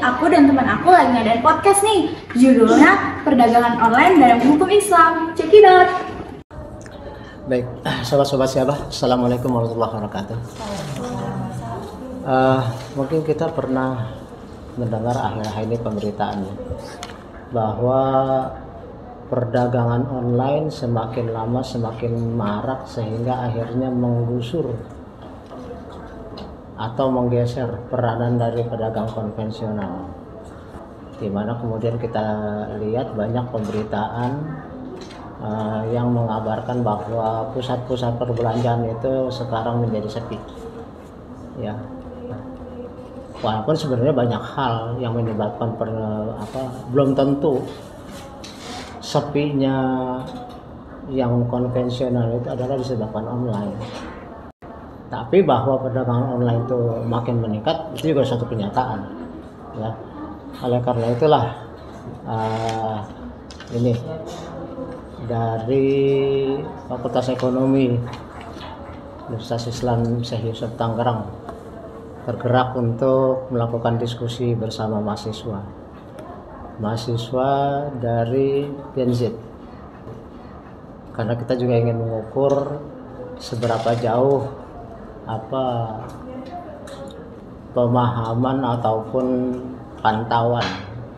aku dan teman aku lagi ngadain podcast nih. Judulnya Perdagangan Online dalam Hukum Islam. Check it out. Baik, sobat-sobat siapa? Assalamualaikum warahmatullahi wabarakatuh. Mungkin kita pernah mendengar akhir-akhir ini pemberitaan bahwa perdagangan online semakin lama semakin marak sehingga akhirnya menggusur atau menggeser peranan dari pedagang konvensional, di mana kemudian kita lihat banyak pemberitaan yang mengabarkan bahwa pusat-pusat perbelanjaan itu sekarang menjadi sepi, ya. Walaupun sebenarnya banyak hal yang menyebabkan belum tentu sepinya yang konvensional itu adalah disebabkan online. Tapi bahwa perdagangan online itu makin meningkat itu juga satu kenyataan, ya. Oleh karena itulah ini dari Fakultas Ekonomi Universitas Islam Syekh Yusuf Tangerang tergerak untuk melakukan diskusi bersama mahasiswa dari Gen Z, karena kita juga ingin mengukur seberapa jauh pemahaman ataupun pantauan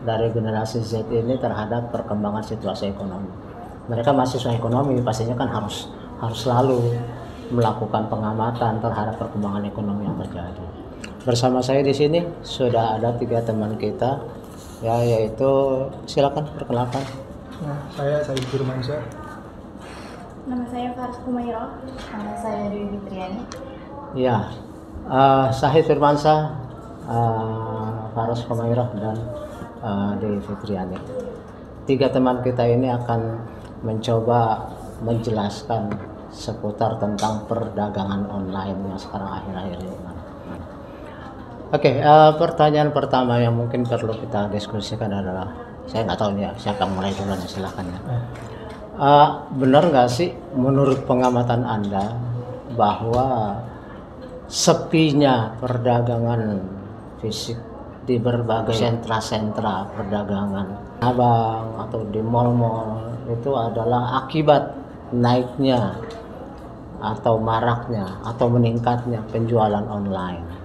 dari generasi Z ini terhadap perkembangan situasi ekonomi. Mereka mahasiswa ekonomi, pastinya kan harus selalu melakukan pengamatan terhadap perkembangan ekonomi yang terjadi. Bersama saya di sini sudah ada 3 teman kita, ya, yaitu silakan perkenalkan. Nah, saya Said Firmansyah. Nama saya Faras Kumairah. Nama saya Dewi Fitriani. Ya, Syahid Firmansyah, Faras Kumairah dan Dewi Fitriani. 3 teman kita ini akan mencoba menjelaskan seputar tentang perdagangan online yang sekarang akhir-akhir ini. Oke, pertanyaan pertama yang mungkin perlu kita diskusikan adalah, saya nggak tahu nih ya, siapa yang mulai duluan, silahkan ya. Benar nggak sih menurut pengamatan Anda bahwa sepinya perdagangan fisik di berbagai sentra-sentra perdagangan, abang atau di mal-mal, itu adalah akibat naiknya atau maraknya atau meningkatnya penjualan online?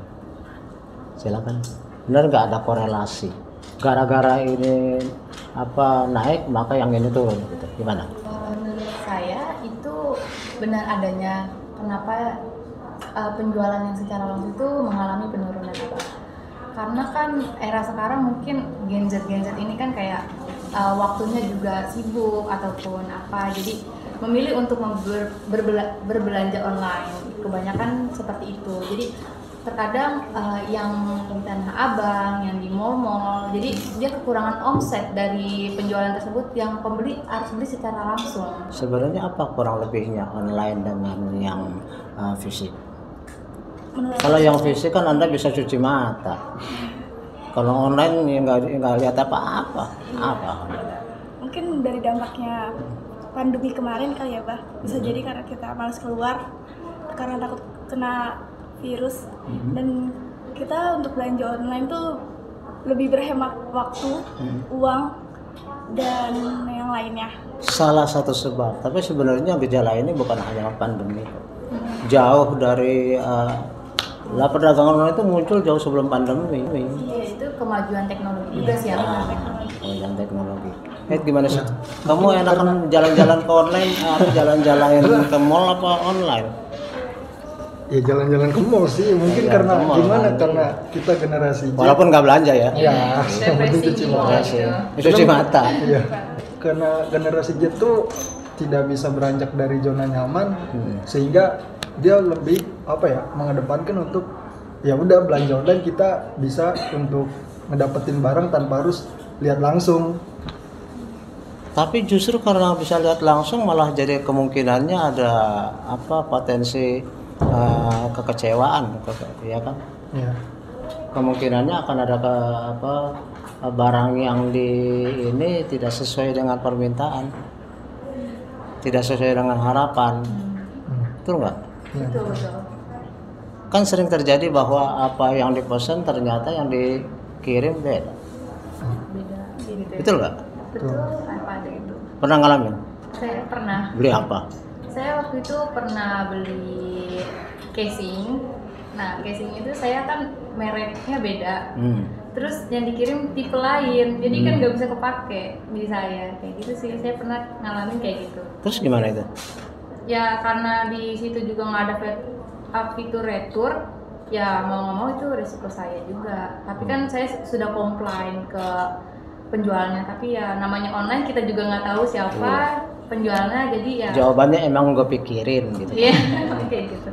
Silakan. Benar nggak ada korelasi? Gara-gara ini naik maka yang ini turun, gitu. Gimana? Menurut saya itu benar adanya kenapa penjualan yang secara langsung itu mengalami penurunan, Abang. Karena kan era sekarang mungkin Gen Z ini kan kayak waktunya juga sibuk ataupun apa, jadi memilih untuk berbelanja online. Kebanyakan seperti itu. Jadi terkadang yang di Tanah Abang, yang di mall-mall, jadi dia kekurangan omset dari penjualan tersebut, yang pembeli harus beli secara langsung. Sebenarnya apa kurang lebihnya online dengan yang fisik? Kalau yang fisik kan Anda bisa cuci mata. Kalau online ya nggak lihat apa-apa. Mungkin dari dampaknya pandemi kemarin kali ya, Bah. Bisa jadi karena kita malas keluar karena takut kena virus, dan kita untuk belanja online tuh lebih berhemat waktu, uang, dan yang lainnya. Salah satu sebab, tapi sebenarnya gejala ini bukan hanya pandemi. Jauh dari perdagangan online itu muncul jauh sebelum pandemi. Iya, itu kemajuan teknologi juga sih, kemajuan teknologi. Gimana sih? Kamu enakan jalan-jalan ke online atau jalan-jalan ke mall apa online? Ya jalan-jalan ke mall sih, mungkin karena gimana? Karena kita generasi Z. Walaupun nggak belanja ya. Iya. Cuci mata. Iya. Karena generasi Z tuh tidak bisa beranjak dari zona nyaman, sehingga dia lebih mengedepankan untuk ya udah belanja online, kita bisa untuk ngedapetin barang tanpa harus lihat langsung. Tapi justru karena bisa lihat langsung malah jadi kemungkinannya ada potensi kekecewaan, ya kan? Ya. Kemungkinannya akan ada barang yang ini tidak sesuai dengan permintaan, tidak sesuai dengan harapan, betul nggak? Ya. Betul. Kan sering terjadi bahwa apa yang dipesan ternyata yang kirim beda. beda gitu ya. Betul nggak? Betul, apa ada itu? Pernah ngalamin? Saya pernah. Beli apa? Saya waktu itu pernah beli casing. Nah, casing itu saya kan mereknya beda. Terus yang dikirim tipe lain, jadi kan nggak bisa kepake di saya. Kayak gitu sih, saya pernah ngalamin kayak gitu. Terus gimana itu? Ya karena di situ juga nggak ada fitur retur, ya mau nggak mau itu resiko saya juga. Tapi kan saya sudah komplain ke penjualnya, tapi ya namanya online kita juga nggak tahu siapa penjualnya, jadi ya Jawabannya emang gue pikirin gitu. iya kayak gitu.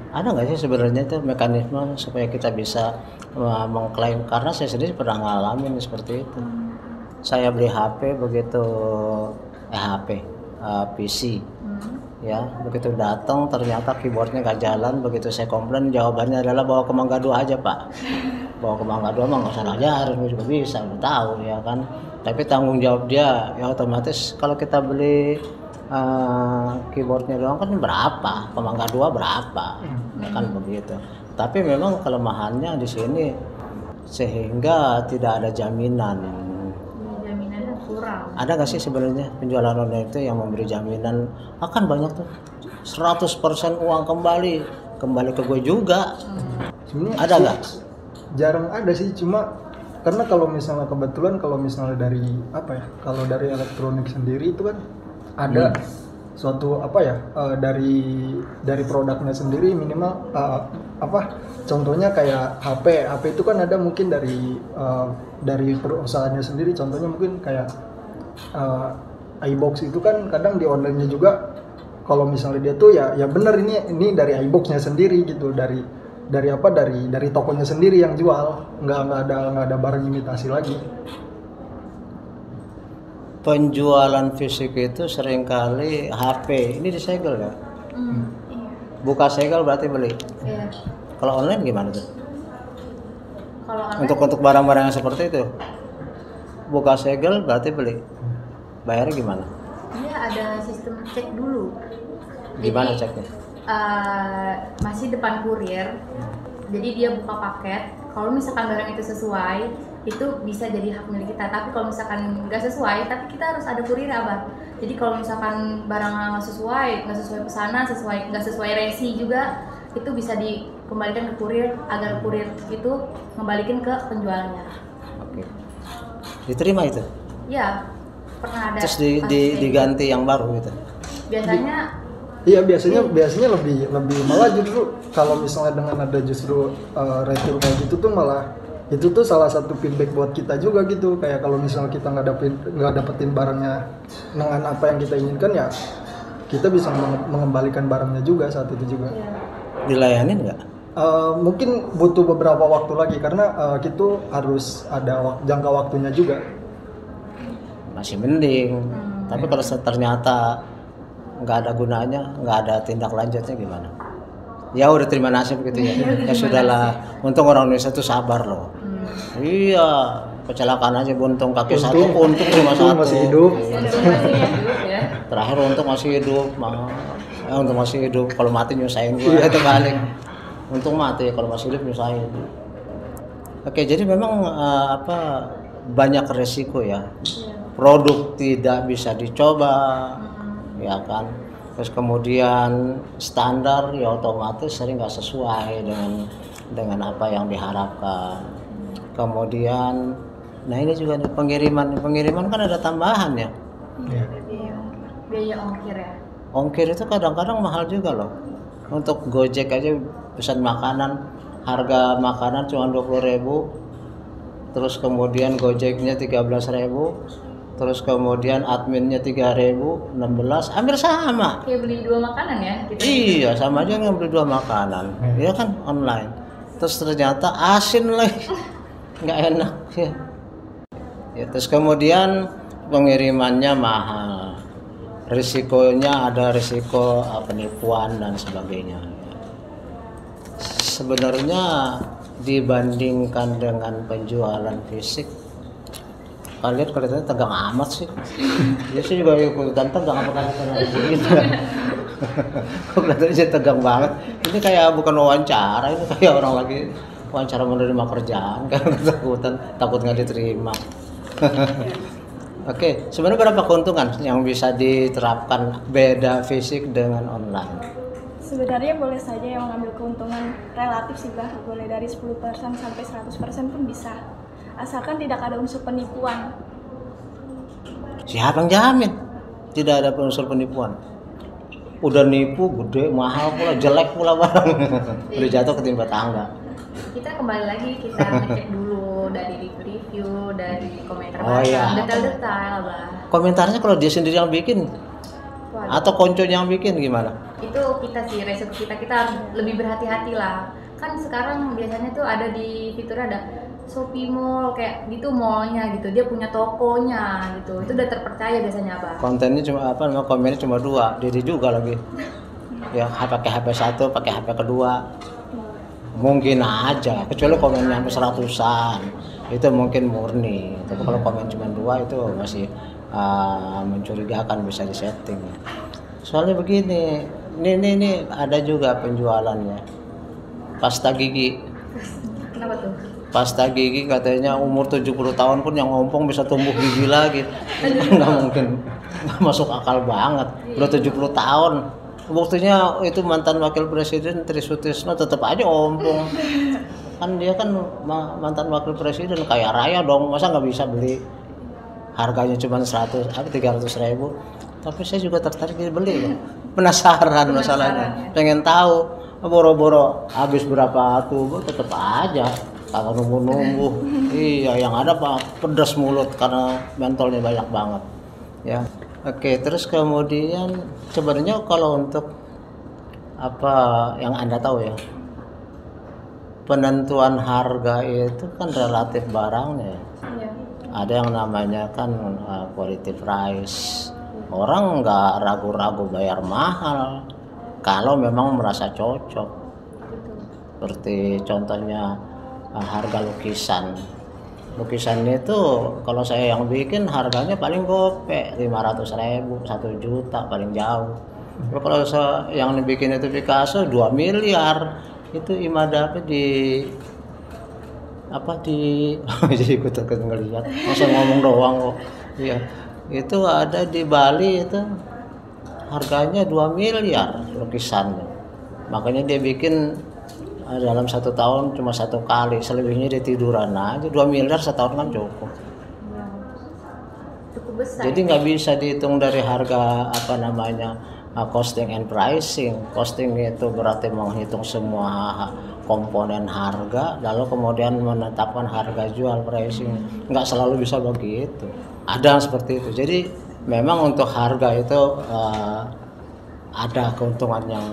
Ada nggak sih sebenarnya itu mekanisme supaya kita bisa mengklaim? Karena saya sendiri pernah ngalamin seperti itu. Saya beli HP begitu PC ya, begitu datang ternyata keyboardnya nggak jalan. Begitu saya komplain, jawabannya adalah bawa ke Mangga 2 aja pak. Bawa ke Mangga 2 mah nggak usah ngajarin, juga bisa, udah tahu ya kan. Tapi tanggung jawab dia ya otomatis. Kalau kita beli keyboardnya doang kan berapa, ke Mangga 2 berapa, ya kan begitu. Tapi memang kelemahannya di sini sehingga tidak ada jaminan. Jaminannya kurang. Ada nggak sih sebenarnya penjualan online itu yang memberi jaminan akan banyak tuh 100% uang kembali ke gue juga? Sebenarnya Ada nggak? Jarang ada sih, cuma karena kalau misalnya kebetulan kalau misalnya dari apa ya, kalau dari elektronik sendiri itu kan ada suatu apa ya, dari produknya sendiri minimal contohnya kayak HP itu kan ada mungkin dari perusahaannya sendiri, contohnya mungkin kayak iBox itu kan kadang di online-nya juga kalau misalnya dia tuh ya benar ini dari iBox-nya sendiri gitu, dari tokonya sendiri yang jual, nggak ada barang imitasi lagi. Penjualan fisik itu seringkali HP ini disegel ya. Buka segel berarti beli. Iya. Kalau online gimana tuh? Kalau online Untuk barang-barang yang seperti itu, buka segel berarti beli. Bayarnya gimana? dia ada sistem cek dulu. Gimana Jadi, ceknya? masih depan kurir, jadi dia buka paket. Kalau misalkan barang itu sesuai, itu bisa jadi hak milik kita. Tapi kalau misalkan nggak sesuai, tapi kita harus ada kurir abah. Jadi kalau misalkan barang nggak sesuai pesanan, nggak sesuai resi juga, itu bisa dikembalikan ke kurir agar kurir itu kembalikan ke penjualnya. Oke. Diterima itu? Ya, pernah ada. Terus kasus kayak gitu. diganti yang baru gitu. Biasanya Iya, biasanya lebih malah justru kalau misalnya dengan ada justru retur kayak gitu tuh malah itu tuh salah satu feedback buat kita juga gitu, kayak kalau misalnya kita nggak dapetin barangnya dengan apa yang kita inginkan, ya kita bisa mengembalikan barangnya juga saat itu juga. Dilayanin nggak? Mungkin butuh beberapa waktu lagi karena kita harus ada jangka waktunya juga. Masih mending. Tapi kalau ternyata nggak ada gunanya, nggak ada tindak lanjutnya gimana? Ya udah terima nasib gitu ya. Ya sudahlah. Untung orang Indonesia tuh sabar loh. Iya, kecelakaan aja buntung kaki satu, untung cuma satu. Masih hidup. ya. Terakhir untung masih hidup, untung masih hidup. Kalau mati nyusahin gua itu balik. Untung mati, kalau masih hidup nyusahin. Oke, jadi memang banyak resiko ya. Produk tidak bisa dicoba, ya kan. Terus kemudian standar ya otomatis sering nggak sesuai dengan apa yang diharapkan. Kemudian, nah ini juga nih, pengiriman kan ada tambahan ya. Biaya ongkir ya. Ongkir itu kadang-kadang mahal juga loh. Untuk Gojek aja pesan makanan, harga makanan cuma 20.000. Terus kemudian Gojeknya 13.000. Terus kemudian adminnya 3.000, 16, hampir sama. Kayak beli 2 makanan ya gitu. Iya, sama aja ngambil 2 makanan. Iya kan online. Terus ternyata asin lagi. Nggak enak ya. Ya, terus kemudian pengirimannya mahal. Risikonya ada risiko penipuan dan sebagainya. Sebenarnya dibandingkan dengan penjualan fisik, kalian kelihatannya tegang amat sih. Dia sih juga ikutan tegang apa gitu. Kok kelihatannya tegang banget. Ini kayak bukan wawancara, ini kayak orang lagi wawancara menerima kerjaan karena ketakutan, takut nggak diterima. Oke, sebenarnya berapa keuntungan yang bisa diterapkan beda fisik dengan online? Sebenarnya boleh saja yang mengambil keuntungan relatif sih bah, boleh dari 10% sampai 100% pun bisa. Asalkan tidak ada unsur penipuan. Siapa yang jamin tidak ada unsur penipuan? Udah nipu gede, mahal pula, jelek pula barang. Udah jatuh ketimpa tangga. Kita kembali lagi, kita ngecek dulu dari review, dari komentar Oh, iya. detail-detail lah. Komentarnya kalau dia sendiri yang bikin Waduh. atau konconya yang bikin gimana? Itu kita sih, resiko kita harus lebih berhati-hati lah. Kan sekarang biasanya tuh ada di fitur ada Shopee Mall kayak gitu, mallnya gitu, dia punya tokonya gitu, itu udah terpercaya biasanya apa? Kontennya cuma apa, nama komennya cuma 2, diri juga lagi. Ya pakai HP 1, pakai HP kedua. Mungkin aja, kecuali komennya sampai 100-an, itu mungkin murni. Tapi kalau komen cuma 2 itu masih mencurigakan, bisa disetting. Soalnya begini, ini ada juga penjualannya. Pasta gigi. Kenapa tuh? Pasta gigi katanya umur 70 tahun pun yang ngompong bisa tumbuh gigi lagi. Nggak mungkin, nggak masuk akal banget. Udah 70 tahun. Buktinya itu mantan wakil presiden Tri Sutisno tetap aja ompong. Kan dia kan mantan wakil presiden, kaya raya dong, masa nggak bisa beli? Harganya cuma 300 ribu. Tapi saya juga tertarik beli ya. Penasaran masalahnya, pengen tahu. Boro-boro habis berapa tuh, tetap aja kagak nunggu-nunggu. Iya, yang ada Pak pedas mulut karena mentolnya banyak banget. Ya. Oke, terus kemudian sebenarnya kalau untuk apa yang Anda tahu ya, penentuan harga itu kan relatif barangnya. Iya. Ada yang namanya kan quality price. Orang nggak ragu-ragu bayar mahal kalau memang merasa cocok. Seperti contohnya harga lukisan. Lukisan itu kalau saya yang bikin harganya paling gope 500 ribu, 1 juta paling jauh. Tapi kalau yang dibikin itu Picasso 2 miliar, itu imadapnya di apa di jadi ikut ngeliat, masa ngomong doang kok. Iya, itu ada di Bali itu harganya 2 miliar lukisannya. Makanya dia bikin dalam 1 tahun cuma 1 kali, selebihnya dia tiduran aja. 2 miliar setahun kan cukup. Cukup besar. Jadi nggak bisa dihitung dari harga apa namanya costing and pricing. Costing itu berarti menghitung semua komponen harga, lalu kemudian menetapkan harga jual, pricing. Nggak selalu bisa begitu. Ada yang seperti itu. Jadi memang untuk harga itu ada keuntungan yang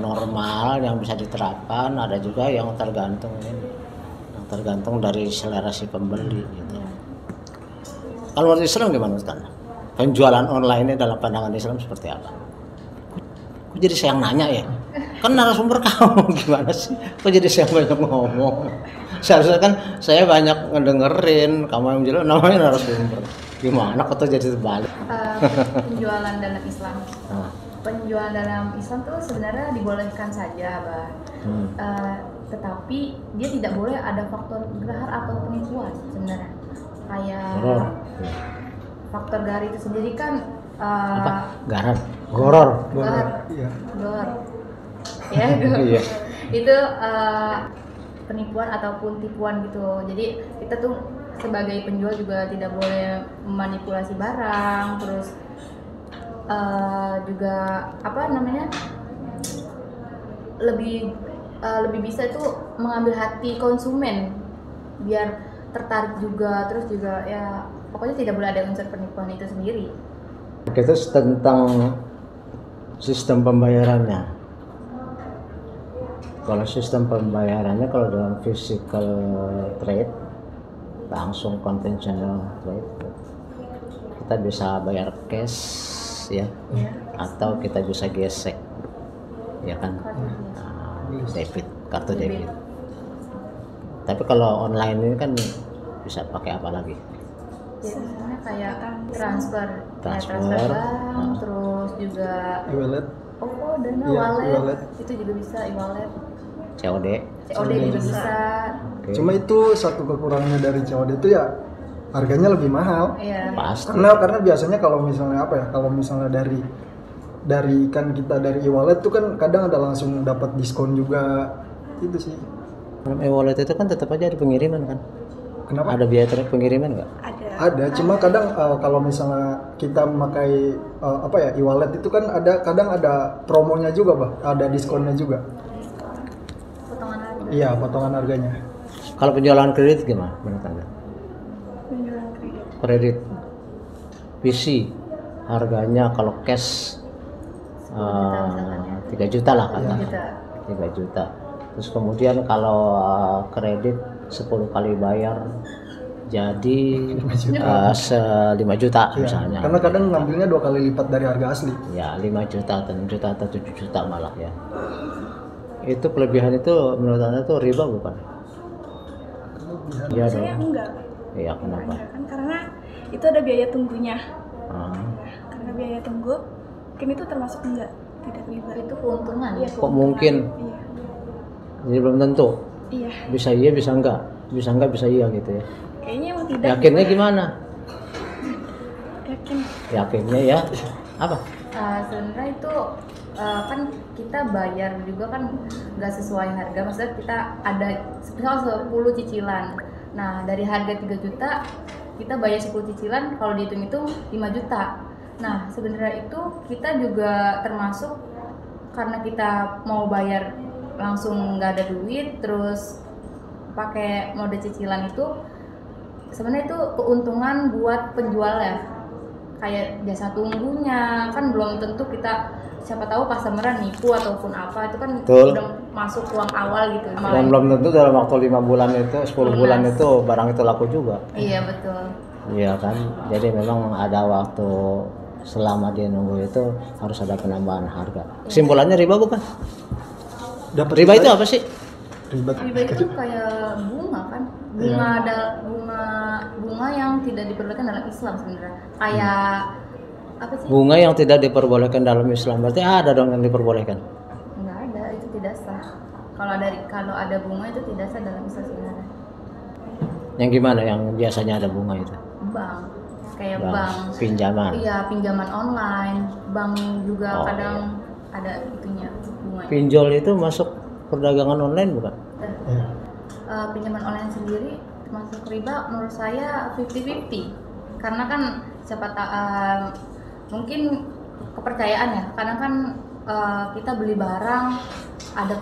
normal yang bisa diterapkan, ada juga yang tergantung dari selera si pembeli gitu. Kalau menurut Islam gimana Ustaz? Penjualan online ini dalam pandangan Islam seperti apa? Kok jadi saya yang nanya ya? Kan narasumber kamu gimana sih? Kok jadi saya banyak ngomong? Seharusnya kan saya banyak ngedengerin, kamu yang bilang namanya narasumber. Gimana kok tuh jadi terbalik? Penjualan dalam Islam. Penjualan dalam Islam tuh sebenarnya dibolehkan saja, Bah. Tetapi dia tidak boleh ada faktor gahar atau penipuan sebenarnya. Kayak faktor gahar itu sendiri kan apa? Goror. Iya. Gor. Ya, gor. Iya. Itu penipuan ataupun tipuan gitu. Jadi kita tuh sebagai penjual juga tidak boleh memanipulasi barang, terus juga apa namanya lebih bisa itu mengambil hati konsumen biar tertarik juga, terus juga ya pokoknya tidak boleh ada unsur penipuan itu sendiri. Oke, terus tentang sistem pembayarannya. Kalau sistem pembayarannya kalau dalam physical trade langsung konvensional trade kita bisa bayar cash ya, atau kita bisa gesek ya kan, debit, kartu debit. Tapi kalau online ini kan bisa pakai apa lagi? Ya, misalnya kayak transfer Transfer, bank, terus juga E-wallet. Dana, Iya, wallet, e-wallet. itu juga bisa e-wallet. COD. COD juga bisa. Oke. Cuma itu satu kekurangannya dari COD itu ya harganya lebih mahal. Iya. Pasti. Karena biasanya kalau misalnya apa ya, kalau misalnya dari kan kita dari e-wallet tuh kan kadang ada langsung dapat diskon juga. Itu sih. Dalam e-wallet itu kan tetap aja ada pengiriman kan? Kenapa? Ada biaya pengiriman nggak? Ada, cuma kadang kalau misalnya kita memakai apa ya, e-wallet itu kan kadang ada promonya juga, Bah. Ada diskonnya juga. Potongan harga. Iya, potongan harganya. Kalau penjualan kredit gimana menurut Anda? Penjualan kredit. Kredit PC harganya kalau cash 3 juta lah kan? 3 juta. Terus kemudian kalau kredit 10 kali bayar jadi 5 juta Iya, misalnya. karena kadang ngambilnya 2 kali lipat dari harga asli. Ya 5 juta atau 6 juta atau 7 juta malah ya. Itu kelebihan itu menurut Anda itu riba bukan? Iya Saya dong. enggak. Iya kenapa? Enggak kan karena itu ada biaya tunggunya. Ah, Karena biaya tunggu mungkin itu termasuk enggak, tidak riba. Itu keuntungan. Iya, kok mungkin? Iya. Jadi belum tentu. Iya. Bisa iya bisa enggak. Bisa enggak bisa iya gitu ya. Kayaknya emang tidak. Yakinnya gimana? Yakin. Yakinnya ya apa? Sebenarnya itu kan kita bayar juga kan nggak sesuai harga, maksudnya kita ada misal 10 cicilan. Nah dari harga 3 juta kita bayar 10 cicilan, kalau dihitung-hitung 5 juta. Nah sebenarnya itu kita juga termasuk karena kita mau bayar langsung nggak ada duit, terus pakai mode cicilan itu sebenarnya itu keuntungan buat penjual ya, kayak jasa tunggunya kan belum tentu kita, siapa tahu customer nipu ataupun apa, itu kan Betul. udah masuk uang awal gitu. Dan belum tentu dalam waktu 5 bulan itu 10 bulan itu barang itu laku juga. Iya betul. Iya kan. Jadi memang ada waktu selama dia nunggu itu harus ada penambahan harga. Simpulannya riba bukan? Dapat Riba itu apa sih? Riba. Riba itu kayak bunga kan, bunga ada bunga yang tidak diperbolehkan dalam Islam sebenarnya. Kayak apa sih? Bunga yang tidak diperbolehkan dalam Islam berarti ada dong yang diperbolehkan. Nggak ada, itu tidak sah. Kalau ada bunga itu tidak sah dalam Islam sebenarnya. Yang gimana yang biasanya ada bunga itu? Bank, kayak Bank, bank. pinjaman. Iya, pinjaman online. Bank juga Oh, kadang ada itunya bunga. Pinjol itu masuk perdagangan online bukan? Iya. Pinjaman online sendiri termasuk riba menurut saya 50-50. Karena kan mungkin kepercayaan ya. Kadang kan kita beli barang ada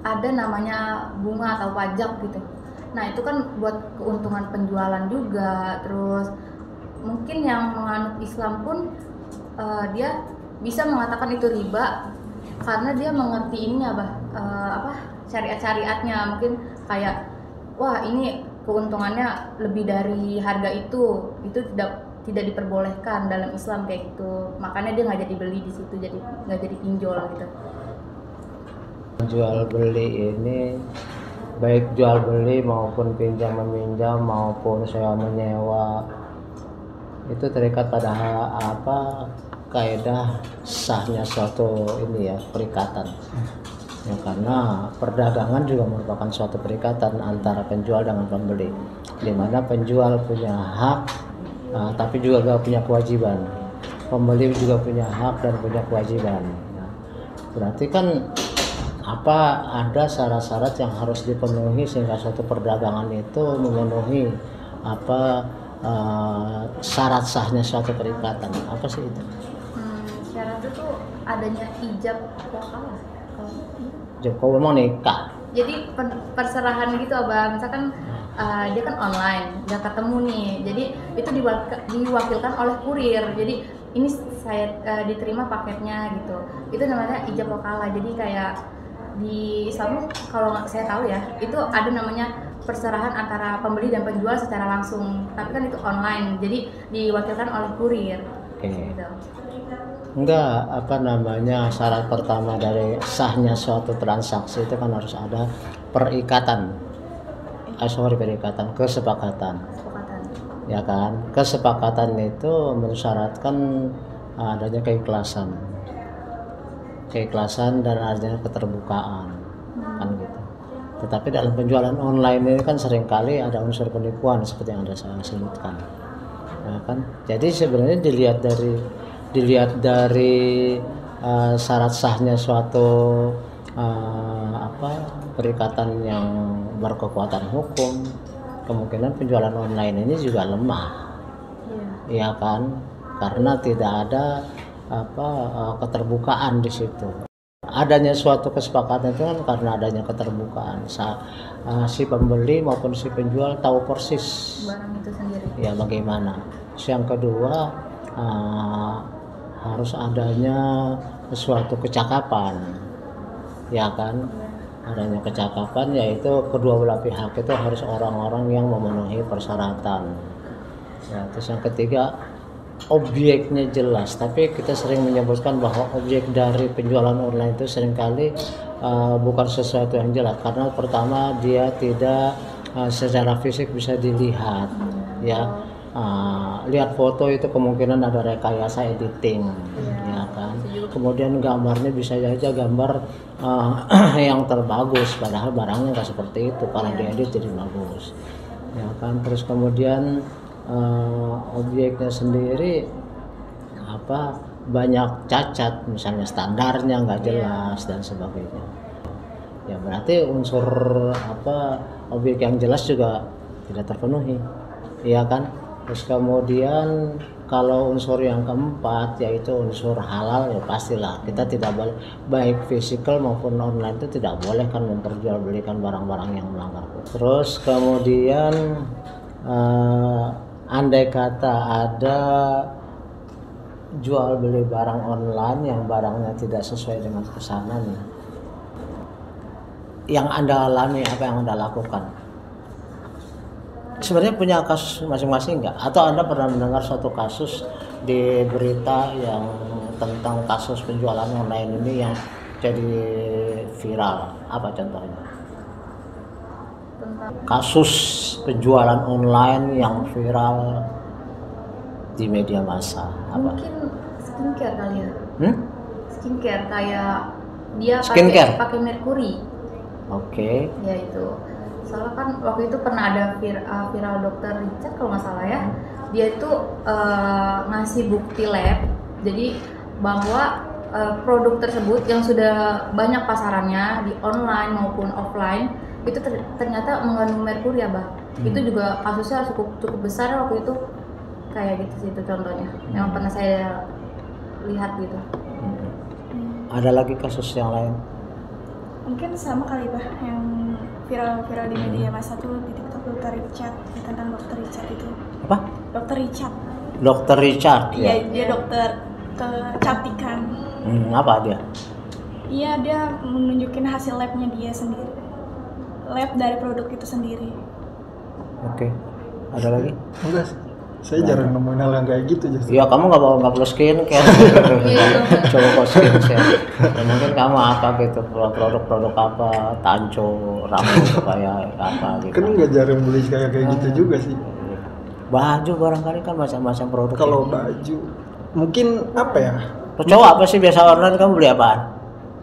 ada namanya bunga atau pajak gitu. Nah itu kan buat keuntungan penjualan juga. Terus mungkin yang menganut Islam pun dia bisa mengatakan itu riba karena dia mengerti ini syariat-syariatnya. Mungkin kayak wah ini keuntungannya lebih dari harga itu tidak diperbolehkan dalam Islam kayak gitu, makanya dia nggak jadi beli di situ, jadi nggak jadi pinjol gitu. Jual beli ini baik jual beli maupun pinjam meminjam maupun sewa menyewa itu terikat pada apa kaidah sahnya suatu ini ya perikatan ya, karena perdagangan juga merupakan suatu perikatan antara penjual dengan pembeli, di mana penjual punya hak tapi juga gak punya kewajiban, pembeli juga punya hak dan punya kewajiban. Nah, berarti kan ada syarat-syarat yang harus dipenuhi sehingga suatu perdagangan itu memenuhi syarat sahnya suatu perikatan. Apa sih itu? Syarat itu adanya ijab wakalah. Kau memang nikah. Jadi perserahan gitu abang, misalkan dia kan online, nggak ketemu nih, jadi itu diwakilkan oleh kurir. Jadi ini saya diterima paketnya gitu. Itu namanya ijab wakalah. Jadi kayak di Islam kalau saya tahu ya, itu ada namanya perserahan antara pembeli dan penjual secara langsung, tapi kan itu online, jadi diwakilkan oleh kurir. Oke. Gitu. Enggak, syarat pertama dari sahnya suatu transaksi itu kan harus ada perikatan. Kesepakatan. Ya kan? Kesepakatan itu mensyaratkan adanya keikhlasan dan adanya keterbukaan. Kan gitu. Tetapi dalam penjualan online ini kan seringkali ada unsur penipuan seperti yang saya sebutkan. Ya kan? Jadi sebenarnya dilihat dari syarat sahnya suatu perikatan yang berkekuatan hukum, kemungkinan penjualan online ini juga lemah. Ya kan? Karena tidak ada keterbukaan di situ. Adanya suatu kesepakatan itu kan karena adanya keterbukaan. Si pembeli maupun si penjual tahu persis barang itu sendiri. Ya bagaimana. Yang kedua harus adanya suatu kecakapan, ya kan? Adanya kecakapan yaitu kedua belah pihak itu harus orang-orang yang memenuhi persyaratan. Ya, terus yang ketiga objeknya jelas, tapi kita sering menyebutkan bahwa objek dari penjualan online itu seringkali bukan sesuatu yang jelas karena pertama dia tidak secara fisik bisa dilihat, ya. Lihat foto itu kemungkinan ada rekayasa editing, ya kan. Kemudian gambarnya bisa saja gambar yang terbagus, padahal barangnya nggak seperti itu karena diedit jadi bagus, ya kan. Terus kemudian objeknya sendiri banyak cacat, misalnya standarnya nggak jelas dan sebagainya. Ya berarti unsur objek yang jelas juga tidak terpenuhi, ya kan. Terus kemudian kalau unsur yang keempat yaitu unsur halal, ya pastilah kita tidak boleh, baik fisikal maupun online itu tidak boleh kan memperjualbelikan barang-barang yang melanggar hukum. Terus kemudian andai kata ada jual beli barang online yang barangnya tidak sesuai dengan pesanan, yang Anda alami, apa yang Anda lakukan? Sebenarnya punya kasus masing-masing nggak? Atau Anda pernah mendengar suatu kasus di berita yang tentang kasus penjualan online ini yang jadi viral? Apa contohnya? Kasus penjualan online yang viral di media massa apa? Mungkin skincare kali ya. Skincare kayak dia pakai merkuri. Oke. Ya itu. Soalnya kan waktu itu pernah ada viral dokter Richard kalau nggak salah ya. Dia itu ngasih bukti lab. Jadi bahwa produk tersebut yang sudah banyak pasarannya di online maupun offline itu ternyata mengandung merkuri ya, Bah. Itu juga kasusnya cukup besar waktu itu. Kayak gitu sih itu contohnya yang pernah saya lihat gitu. Ada lagi kasus yang lain? Mungkin sama kali Bah, yang viral di media massa tuh di TikTok Dr. Richard, tentang Dr. Richard itu. Apa? Dr. Richard. Dr. Richard. Iya, dia dokter kecantikan. Apa dia? Iya, dia menunjukin hasil labnya dia sendiri. Lab dari produk itu sendiri. Oke. Ada lagi? Enggak sih. Saya jarang nemuin hal yang kayak gitu justru. Iya, kamu nggak perlu skincare. Coba kok skincare. Ya, mungkin kamu apa gitu, produk-produk apa, tanco, rambut supaya apa gitu. Kan nggak jarang beli kayak gitu juga sih. Baju barangkali kan macam-macam produk. Kalau baju, mungkin apa ya? Cowok apa sih biasa online kamu beli apaan?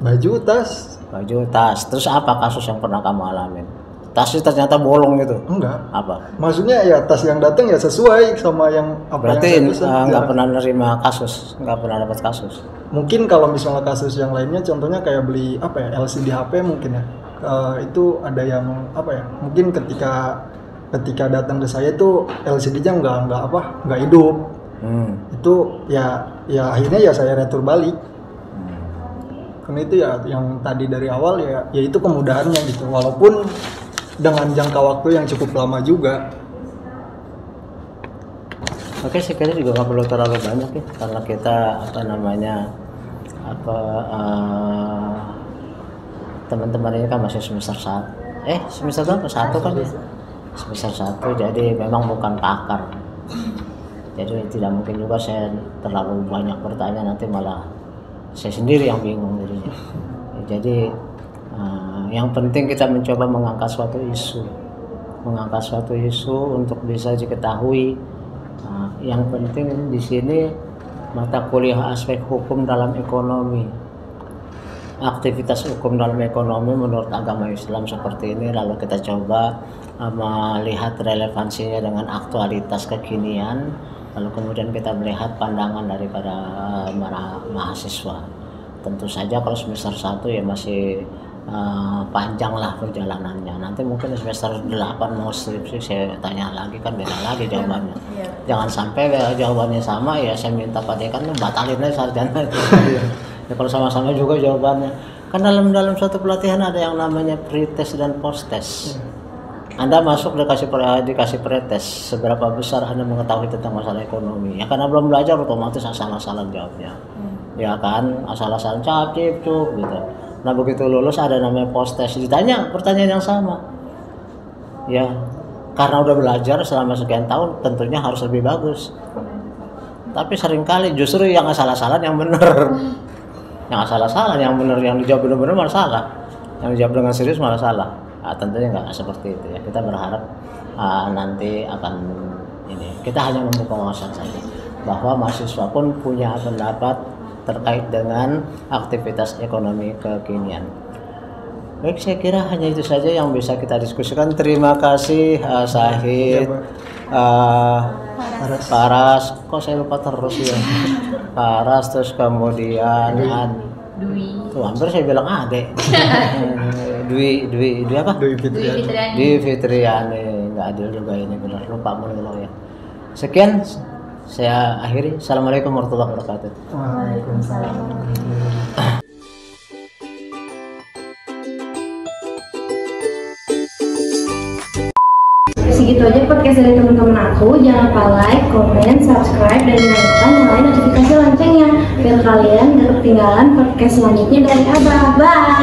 Baju, tas. Baju, tas. Terus apa kasus yang pernah kamu alamin? Tasnya ternyata bolong gitu? Enggak. Apa? Maksudnya ya tas yang datang ya sesuai sama yang apa. Berarti yang saya nggak pernah nerima kasus, nggak pernah dapat kasus. Mungkin kalau misalnya kasus yang lainnya, contohnya kayak beli apa ya, LCD HP mungkin ya. Itu ada yang apa ya? Mungkin ketika datang ke saya itu LCD-nya nggak hidup. Itu ya akhirnya ya saya retur balik. Karena itu ya yang tadi dari awal ya itu kemudahannya gitu. Walaupun dengan jangka waktu yang cukup lama juga. Oke, sekarang juga nggak perlu terlalu banyak ya, karena kita teman-teman ini kan masih semester 1. Semester berapa? 1 kan ya? Semester 1, jadi memang bukan pakar. Jadi tidak mungkin juga saya terlalu banyak bertanya, nanti malah saya sendiri yang bingung jadinya. Jadi yang penting kita mencoba mengangkat suatu isu untuk bisa diketahui. Yang penting di sini mata kuliah aspek hukum dalam ekonomi. aktivitas hukum dalam ekonomi menurut agama Islam seperti ini, lalu kita coba melihat relevansinya dengan aktualitas kekinian, lalu kemudian kita melihat pandangan daripada para mahasiswa. Tentu saja kalau semester 1 ya masih panjang lah perjalanannya. Nanti mungkin semester 8 mau skripsi saya tanya lagi kan beda lagi jawabannya. Jangan sampai jawabannya sama ya saya minta Pak Dekan batalin aja sarjana itu. Ya kalau sama-sama juga jawabannya. Kan dalam suatu pelatihan ada yang namanya pretest dan posttest. Anda masuk dikasih pretest seberapa besar Anda mengetahui tentang masalah ekonomi. Ya karena belum belajar otomatis asal-asalan jawabnya. Ya kan asal-asalan cap-cip gitu. Nah begitu lulus ada namanya posttest, ditanya pertanyaan yang sama. Ya karena udah belajar selama sekian tahun tentunya harus lebih bagus. Tapi seringkali justru yang asal-asalan yang benar. Yang asal-asalan yang benar, yang dijawab benar-benar malah salah. Yang dijawab dengan serius malah salah. Nah, tentunya nggak seperti itu ya. Kita berharap nanti akan ini. Kita hanya membuka wawasan saja bahwa mahasiswa pun punya pendapat terkait dengan aktivitas ekonomi kekinian. Baik, saya kira hanya itu saja yang bisa kita diskusikan. Terima kasih Syahid, Paras, kok saya lupa terus ya. Paras, terus kemudian Dwi. Tuh hampir saya bilang Ade. Dwi apa? Dwi Fitriani. Dwi Fitriani, nggak adil juga ini benar, lupa mulu ya. Sekian saya akhiri. Assalamualaikum warahmatullahi wabarakatuh. Waalaikumsalam. Segitu aja podcast dari teman-teman aku. Jangan lupa like, comment, subscribe, dan nyalain notifikasi loncengnya biar kalian gak ketinggalan podcast selanjutnya dari Abah. Bye.